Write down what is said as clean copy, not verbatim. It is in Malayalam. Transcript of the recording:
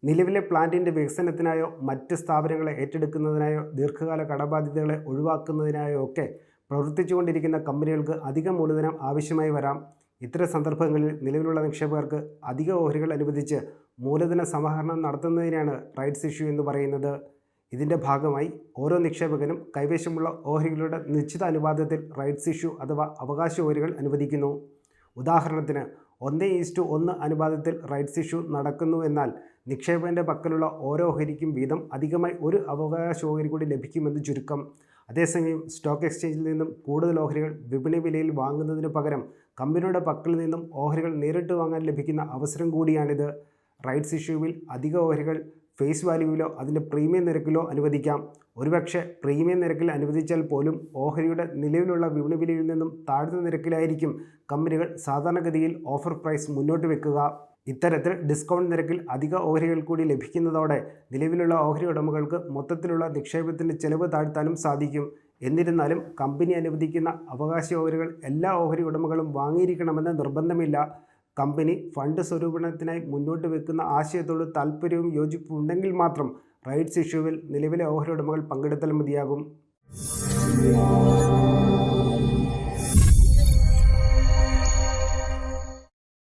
നിലവിലെ പ്ലാന്റിൻ്റെ വികസനത്തിനായോ മറ്റ് സ്ഥാപനങ്ങളെ ഏറ്റെടുക്കുന്നതിനായോ ദീർഘകാല കടബാധ്യതകളെ ഒഴിവാക്കുന്നതിനായോ ഒക്കെ പ്രവർത്തിച്ചുകൊണ്ടിരിക്കുന്ന കമ്പനികൾക്ക് അധിക മൂലധനം ആവശ്യമായി വരാം. ഇത്തരം സന്ദർഭങ്ങളിൽ നിലവിലുള്ള നിക്ഷേപകർക്ക് അധിക ഓഹരികൾ അനുവദിച്ച് മൂലധന സമാഹരണം നടത്തുന്നതിനാണ് റൈറ്റ്സ് ഇഷ്യൂ എന്ന് പറയുന്നത്. ഇതിൻ്റെ ഭാഗമായി ഓരോ നിക്ഷേപകനും കൈവശമുള്ള ഓഹരികളുടെ നിശ്ചിത അനുപാതത്തിൽ റൈറ്റ്സ് ഇഷ്യൂ അഥവാ അവകാശ ഓഹരികൾ അനുവദിക്കുന്നു. ഉദാഹരണത്തിന് 1:1 അനുപാതത്തിൽ റൈറ്റ്സ് ഇഷ്യൂ നടക്കുന്നു. എന്നാൽ നിക്ഷേപകൻ്റെ പക്കലുള്ള ഓരോ ഓഹരിക്കും വീതം അധികമായി ഒരു അവകാശ ഓഹരി കൂടി ലഭിക്കുമെന്ന് ചുരുക്കം. അതേസമയം സ്റ്റോക്ക് എക്സ്ചേഞ്ചിൽ നിന്നും കൂടുതൽ ഓഹരികൾ വിപണി വിലയിൽ വാങ്ങുന്നതിന് പകരം കമ്പനിയുടെ പക്കൽ നിന്നും ഓഹരികൾ നേരിട്ട് വാങ്ങാൻ ലഭിക്കുന്ന അവസരം കൂടിയാണിത്. റൈറ്റ്സ് ഇഷ്യൂവിൽ അധിക ഓഹരികൾ ഫേസ് വാല്യൂവിലോ അതിൻ്റെ പ്രീമിയം നിരക്കിലോ അനുവദിക്കാം. ഒരുപക്ഷെ പ്രീമിയം നിരക്കിൽ അനുവദിച്ചാൽ പോലും ഓഹരിയുടെ നിലവിലുള്ള വിപണി വിലയിൽ നിന്നും താഴ്ന്ന നിരക്കിലായിരിക്കും കമ്പനികൾ സാധാരണഗതിയിൽ ഓഫർ പ്രൈസ് മുന്നോട്ട് വെക്കുക. ഇത്തരത്തിൽ ഡിസ്കൗണ്ട് നിരക്കിൽ അധിക ഓഹരികൾ കൂടി ലഭിക്കുന്നതോടെ നിലവിലുള്ള ഓഹരി ഉടമകൾക്ക് മൊത്തത്തിലുള്ള നിക്ഷേപത്തിൻ്റെ ചെലവ് താഴ്ത്താനും സാധിക്കും. എന്നിരുന്നാലും കമ്പനി അനുവദിക്കുന്ന അവകാശ ഓഹരികൾ എല്ലാ ഓഹരി ഉടമകളും വാങ്ങിയിരിക്കണമെന്ന് നിർബന്ധമില്ല. കമ്പനി ഫണ്ട് സ്വരൂപണത്തിനായി മുന്നോട്ട് വെക്കുന്ന ആശയത്തോട് താൽപ്പര്യവും യോജിപ്പും ഉണ്ടെങ്കിൽ മാത്രം റൈറ്റ്സ് ഇഷ്യൂവിൽ നിലവിലെ ഓഹരി ഉടമകൾ പങ്കെടുത്താൽ മതിയാകും.